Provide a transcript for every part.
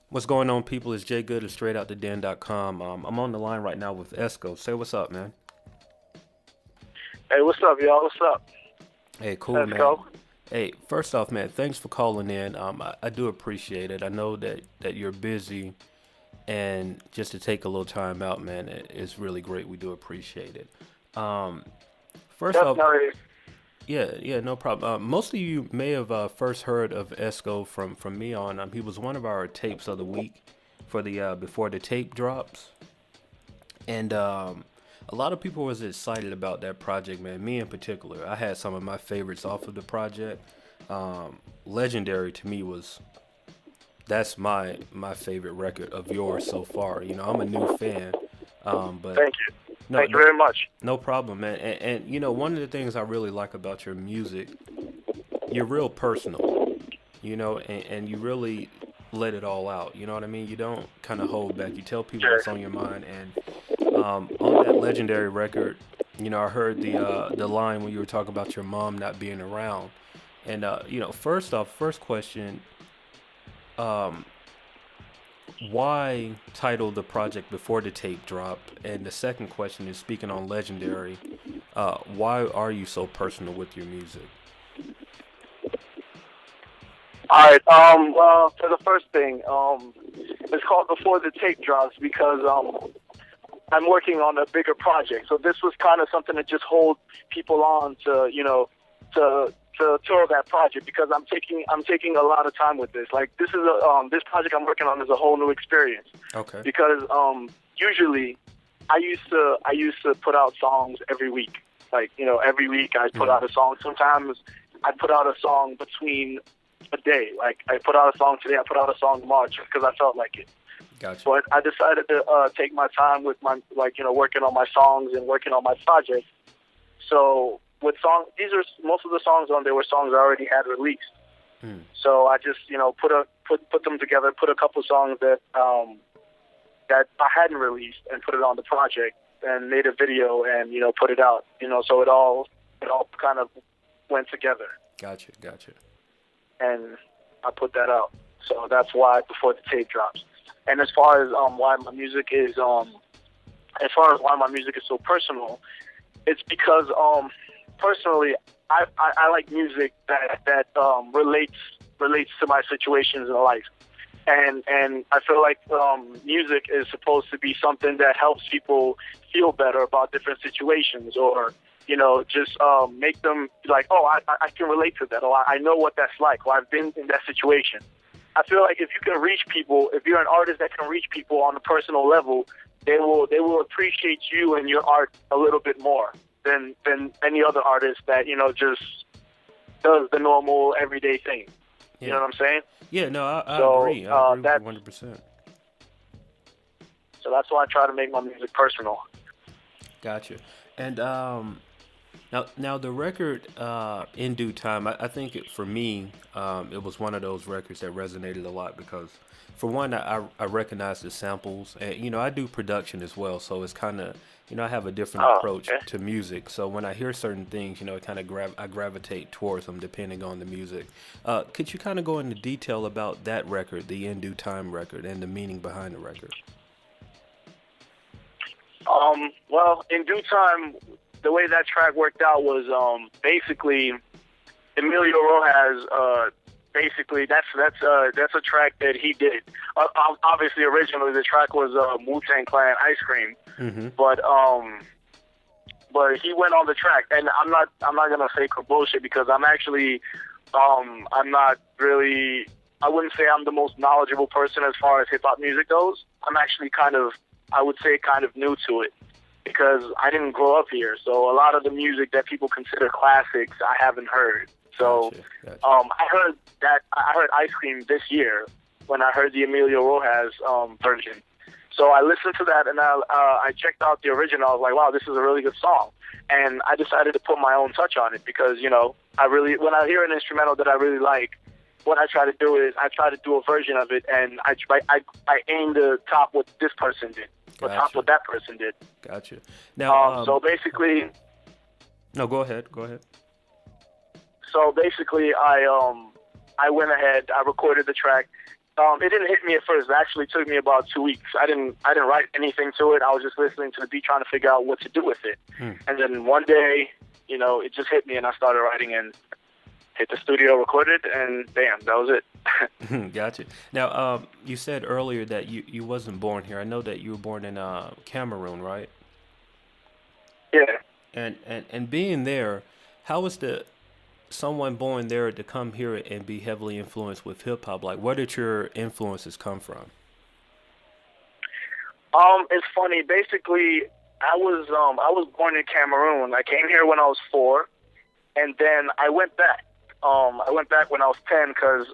What's going on, people? It's J.Good at Str8OutDaDen.com. I'm on the line right now with Ezko. Say what's up, man. Hey, what's up, y'all? What's up? Hey, cool, Let's man. go. Hey, first off, man, thanks for calling in. I do appreciate it. I know that you're busy, and just to take a little time out, man, it's really great. We do appreciate it. Um, First off, Definitely. yeah, no problem. Most of you may have first heard of Esco from me on. He was one of our tapes of the week for the before the tape drops. And a lot of people was excited about that project, man. Me in particular, I had some of my favorites off of the project. Legendary to me was that's my favorite record of yours so far. I'm a new fan, but Thank you. no Thank you no very much. no problem, man. And one of the things I really like about your music, you're real personal. And you really let it all out. You know what I mean? You don't kind of hold back. You tell people Sure. what's on your mind. And on that legendary record, I heard the line when you were talking about your mom not being around. And first off, first question, um, why title the project before the tape dropped? And the second question is, speaking on legendary, why are you so personal with your music? All right. Well, for the first thing, it's called Before the Tape Drops because I'm working on a bigger project. So this was kind of something to just hold people on to, to tour that project because I'm taking a lot of time with this. Like this project I'm working on is a whole new experience Okay. because usually I used to put out songs every week. Like, every week I put Mm, out a song. Sometimes I put out a song between a day. Like, I put out a song today, I put out a song tomorrow just because I felt like it. gotcha. But I decided to take my time with my, working on my songs and working on my project. So with these are most of the songs on there were songs I already had released. Mm, So I just, put them together, put a couple songs that I hadn't released and put it on the project and made a video and, put it out. So it all kind of went together gotcha. and I put that out. So that's why Before the Tape Drops. And as far as why my music is so personal, it's because personally I like music that relates to my situations in life. And I feel like music is supposed to be something that helps people feel better about different situations, or just make them like, oh, I can relate to that, or I know what that's like, or I've been in that situation. I feel like if you can reach people, if you're an artist that can reach people on a personal level, they will appreciate you and your art a little bit more than any other artist that just does the normal everyday thing. You Yeah. know what I'm saying? Yeah, no, I So agree. I agree with you that's 100%. so that's why I try to make my music personal. Gotcha. And now the record, In Due Time, I think for me, it was one of those records that resonated a lot because, for one, I recognize the samples, and I do production as well, so it's kind of, I have a different Oh, approach okay. to music. So when I hear certain things, it kind of I gravitate towards them depending on the music. Could you kind of go into detail about that record, the In Due Time record, and the meaning behind the record? Well, in due time, the way that track worked out was basically Emilio Rojas. Basically, that's a track that he did. Obviously, originally the track was Wu-Tang Clan Ice Cream, Mm-hmm. but he went on the track, and I'm not gonna say bullshit because I'm not really. I wouldn't say I'm the most knowledgeable person as far as hip hop music goes. I'm actually I would say kind of new to it because I didn't grow up here. So a lot of the music that people consider classics, I haven't heard. So Gotcha. I heard Ice Cream this year when I heard the Emilio Rojas version. So I listened to that and I checked out the original. I was like, wow, this is a really good song. And I decided to put my own touch on it because, when I hear an instrumental that I really like, what I try to do is I try to do a version of it, and I aim to top what this person did, or top Gotcha. what that person did. Gotcha. Now, So basically, no, go ahead. Go ahead. I went ahead, I recorded the track, It didn't hit me at first. It actually took me about 2 weeks. I didn't write anything to it. I was just listening to the beat, trying to figure out what to do with it. And then one day, it just hit me, and I started writing and hit the studio, recorded, and bam, that was it. Gotcha. Now, you said earlier that you wasn't born here. I know that you were born in Cameroon, right? Yeah. And being there, how was the someone born there to come here and be heavily influenced with hip hop? Like, where did your influences come from? It's funny. Basically, I was born in Cameroon. I came here when I was 4, and then I went back. I went back when I was 10 because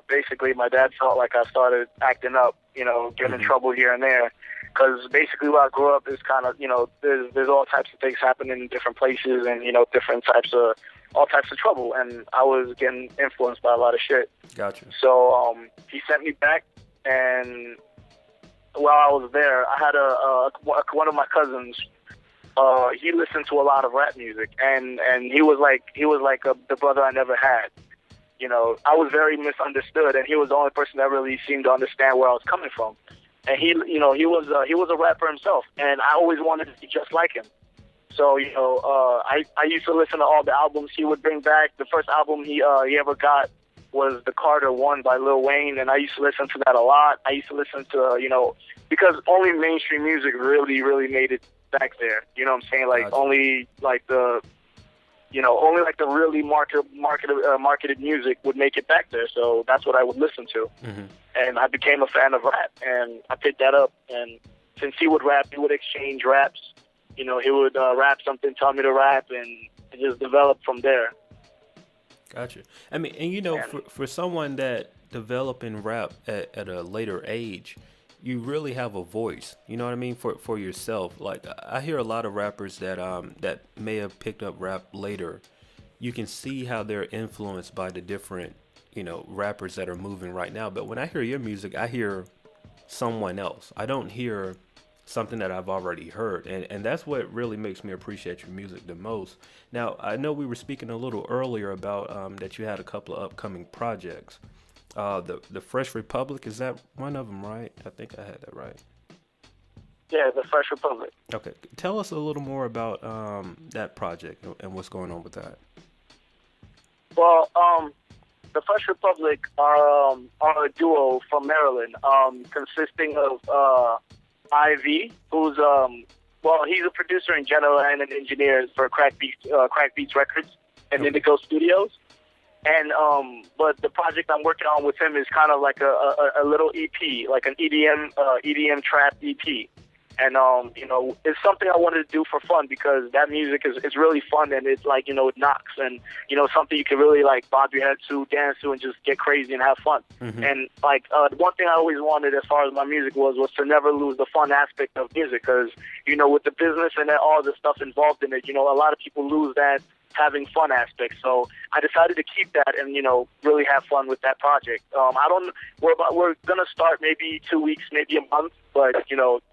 basically my dad felt like I started acting up, getting in trouble here and there. Because basically where I grew up is kind of, there's all types of things happening in different places, and different types of all types of trouble, and I was getting influenced by a lot of shit. Gotcha. So he sent me back, and while I was there, I had one of my cousins. He listened to a lot of rap music, and he was like the brother I never had. I was very misunderstood, and he was the only person that really seemed to understand where I was coming from. And he was a rapper himself, and I always wanted to be just like him. So I used to listen to all the albums he would bring back. The first album he ever got was the Carter One by Lil Wayne, and I used to listen to that a lot. I used to listen to because only mainstream music really made it back there. You know what I'm saying? Like Gotcha. only like the really marketed music would make it back there. So that's what I would listen to. Mm-hmm. And I became a fan of rap, and I picked that up. And since he would rap, he would exchange raps. He would rap something, tell me to rap, and it just developed from there. Gotcha. I mean, and for someone that developing rap at a later age, you really have a voice. You know what I mean? For yourself. Like, I hear a lot of rappers that may have picked up rap later. You can see how they're influenced by the different, rappers that are moving right now. But when I hear your music, I hear someone else. I don't hear something that I've already heard. And that's what really makes me appreciate your music the most. Now, I know we were speaking a little earlier about that you had a couple of upcoming projects. The Fresh Republic, is that one of them, right? I think I had that right. Yeah, the Fresh Republic. Okay. Tell us a little more about that project and what's going on with that. Well, the Fresh Republic are a duo from Maryland, consisting of Ivy, who's he's a producer in general and an engineer for Crack Beats Records and Indigo Studios. And but the project I'm working on with him is kind of like a little EP, like an EDM trap EP. And it's something I wanted to do for fun because that music is really fun, and it's like, it knocks, and something you can really like bob your head to, dance to, and just get crazy and have fun. Mm-hmm. And like one thing I always wanted as far as my music was to never lose the fun aspect of music, because with the business and all the stuff involved in it, a lot of people lose that having fun aspects. So I decided to keep that and really have fun with that project. We're gonna start maybe 2 weeks, maybe a month, but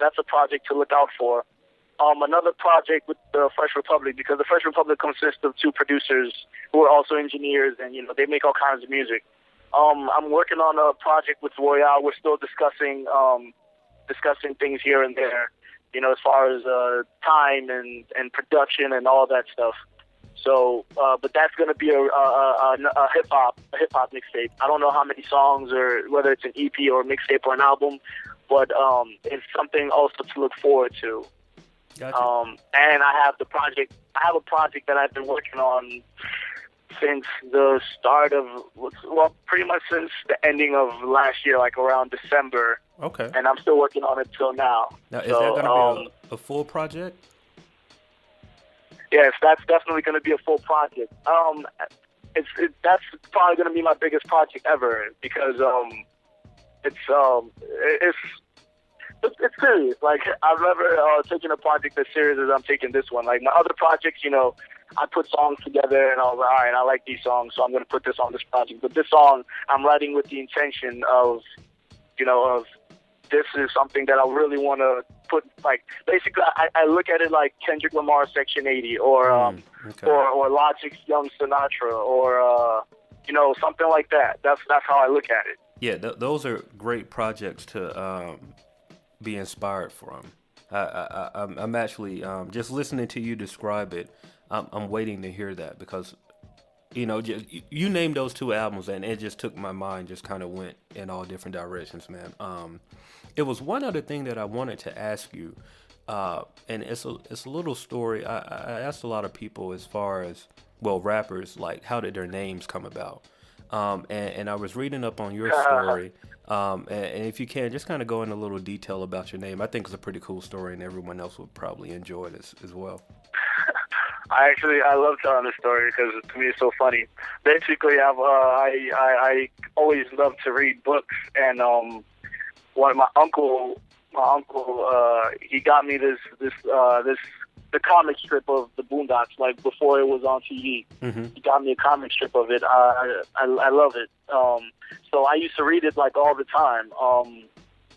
that's a project to look out for. Another project with the Fresh Republic, because the Fresh Republic consists of 2 producers who are also engineers, and they make all kinds of music. I'm working on a project with Royale. We're still discussing things here and there, as far as time and production and all that stuff. So, but that's going to be a hip hop mixtape. I don't know how many songs, or whether it's an EP or a mixtape or an album, but it's something also to look forward to. Gotcha. And I have a project that I've been working on since the start of, pretty much since the ending of last year, like around December. Okay. And I'm still working on it till now. Now, is that going to be a full project? Yes, that's definitely going to be a full project. That's probably going to be my biggest project ever, because it's serious. Like, I've never taken a project as serious as I'm taking this one. Like, my other projects, I put songs together and I was like, all right, I like these songs, so I'm going to put this on this project. But this song, I'm writing with the intention of this is something that I really want to put, like, basically I look at it like Kendrick Lamar's Section 80 or Logic's Young Sinatra or something like that. That's how I look at it. Yeah, those are great projects to be inspired from. I'm actually just listening to you describe it. I'm waiting to hear that because just you named those two albums and it just took my mind just kind of went in all different directions, man. It was one other thing that I wanted to ask you, and it's a little story. I asked a lot of people as far as well rappers like how did their names come about, and I was reading up on your story. And if you can, just kind of go in a little detail about your name. I think it's a pretty cool story, and everyone else would probably enjoy it as well. I love telling this story because to me it's so funny. Basically, I always loved to read books, and one of my uncle, he got me this the comic strip of the Boondocks, like before it was on TV. Mm-hmm. He got me a comic strip of it. I love it. So I used to read it like all the time.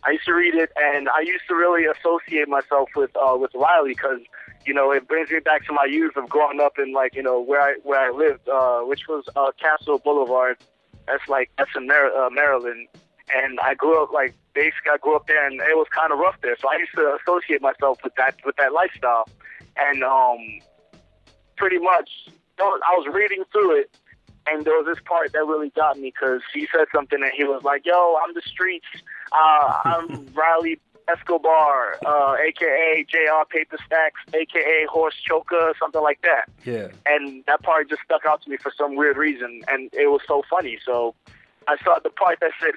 I used to read it, and I used to really associate myself with Riley because it brings me back to my youth of growing up in where I lived, which was Castle Boulevard. That's in Maryland, and I grew up I grew up there, and it was kind of rough there. So I used to associate myself with that lifestyle, and pretty much I was reading through it. And there was this part that really got me because he said something and he was like, "Yo, I'm the streets. I'm Riley Escobar, a.k.a. J.R. Paper Stacks, a.k.a. Horse Choker," something like that. Yeah. And that part just stuck out to me for some weird reason, and it was so funny. So I saw the part that said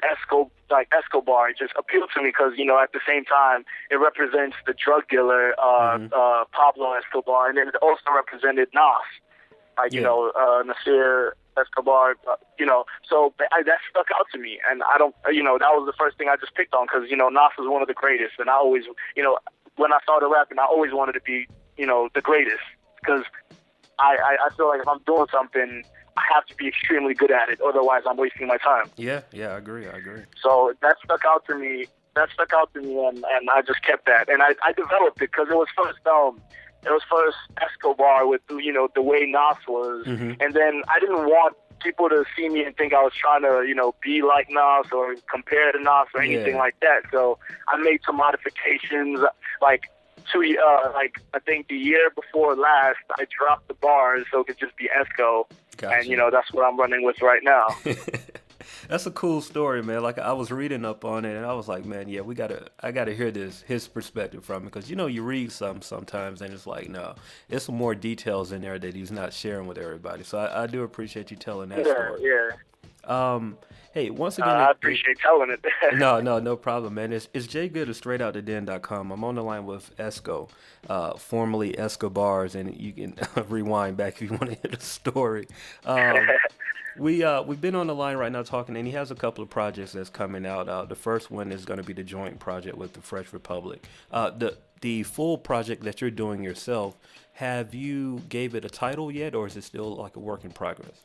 Escobar. It just appealed to me because, at the same time, it represents the drug dealer, Pablo Escobar, and then it also represented Nas, Nasir Escobar, so that stuck out to me, and I don't, that was the first thing I just picked on because, Nas is one of the greatest, and I always, when I started rapping, I always wanted to be, the greatest, because I feel like if I'm doing something, I have to be extremely good at it, otherwise I'm wasting my time. Yeah, I agree. So that stuck out to me, and I just kept that, and I developed it because it was first Escobar with the way Nas was, and then I didn't want people to see me and think I was trying to be like Nas or compare to Nas or anything like that. So I made some modifications. I think the year before last, I dropped the bars so it could just be Ezko, Gotcha. And that's what I'm running with right now. That's a cool story, man. Like I was reading up on it, and I was like, man, yeah, I gotta hear his perspective from it, because you read sometimes, and it's like, no, there's some more details in there that he's not sharing with everybody. So I do appreciate you telling that story. Yeah. Hey, once again, I appreciate telling it. No problem, man. It's J.Good of Str8OutDaDen.com. I'm on the line with Ezko, formerly Escobars, and you can rewind back if you want to hear the story. We've been on the line right now talking, and he has a couple of projects that's coming out. The first one is going to be the joint project with the Fresh Republic. The full project that you're doing yourself, have you gave it a title yet, or is it still like a work in progress?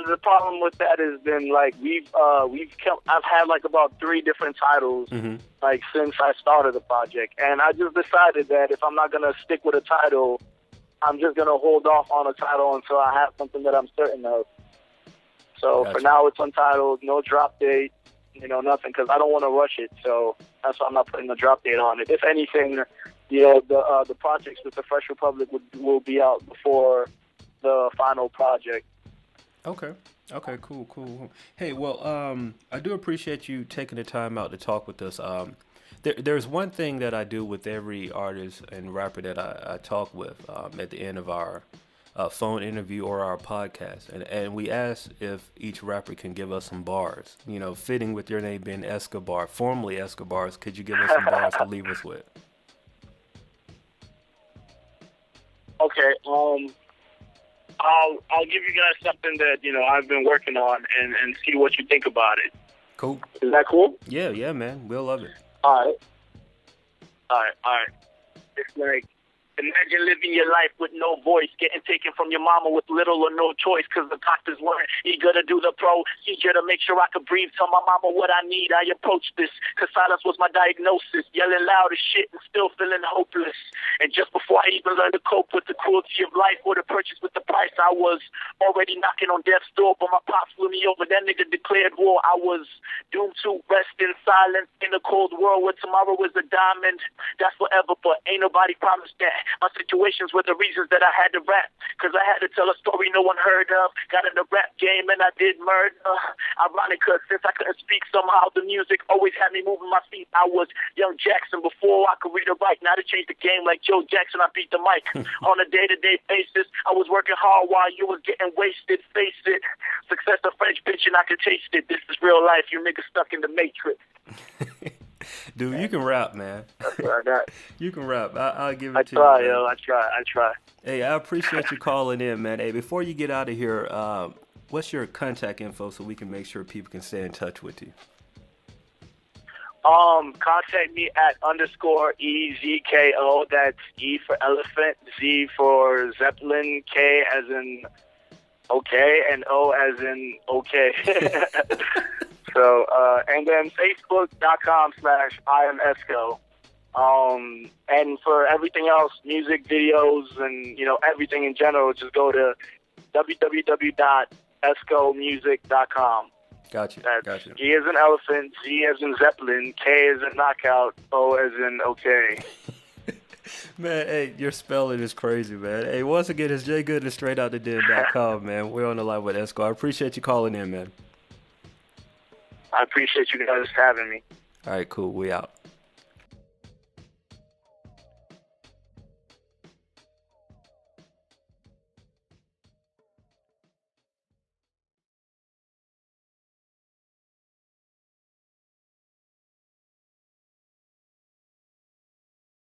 The problem with that has been I've had about 3 different titles since I started the project, and I just decided that if I'm not gonna stick with a title, I'm just gonna hold off on a title until I have something that I'm certain of. So Gotcha. For now, it's untitled, no drop date, nothing, because I don't want to rush it. So that's why I'm not putting a drop date on it. If anything, the projects with the Fresh Republic will be out before the final project. Okay, cool. Hey, well, I do appreciate you taking the time out to talk with us. There's one thing that I do with every artist and rapper that I talk with at the end of our phone interview or our podcast, and we ask if each rapper can give us some bars. Fitting with your name being Escobar, formerly Escobars, could you give us some bars to leave us with? Okay. I'll give you guys something that I've been working on and see what you think about it. Cool. Is that cool? Yeah, man. We'll love it. All right. It's like Imagine living your life with no voice, getting taken from your mama with little or no choice, because the doctors weren't eager to do the procedure to make sure I could breathe. Tell my mama what I need. I approached this, because silence was my diagnosis. Yelling loud as shit and still feeling hopeless. And just before I even learned to cope with the cruelty of life or the purchase with the price, I was already knocking on death's door. But my pops flew me over. That nigga declared war. I was doomed to rest in silence in a cold world where tomorrow is a diamond. That's forever, but ain't nobody promised that. My situations were the reasons that I had to rap, because I had to tell a story no one heard of. Got in the rap game and I did murder. Ironic, because since I couldn't speak, somehow the music always had me moving my feet. I was young Jackson before I could read or write. Now to change the game like Joe Jackson, I beat the mic. On a day-to-day basis, I was working hard while you was getting wasted. Face it, success a French bitch and I could taste it. This is real life. You niggas stuck in the Matrix. Dude, you can rap, man. That's what I got. You can rap. I'll give it to you. I try. Hey, I appreciate you calling in, man. Hey, before you get out of here, what's your contact info so we can make sure people can stay in touch with you? Contact me at _EZKO. That's E for elephant, Z for Zeppelin, K as in okay, and O as in okay. So, and then Facebook.com/IamEzko. And for everything else, music videos and, everything in general, just go to www.ezkomusic.com. Gotcha. That's E as in elephant, Z as in Zeppelin, K as in knockout, O as in okay. Man, hey, your spelling is crazy, man. Hey, once again, it's J.Good and Str8OutDaDen.com, man. We're on the line with Ezko. I appreciate you calling in, man. I appreciate you guys having me. All right, cool. We out.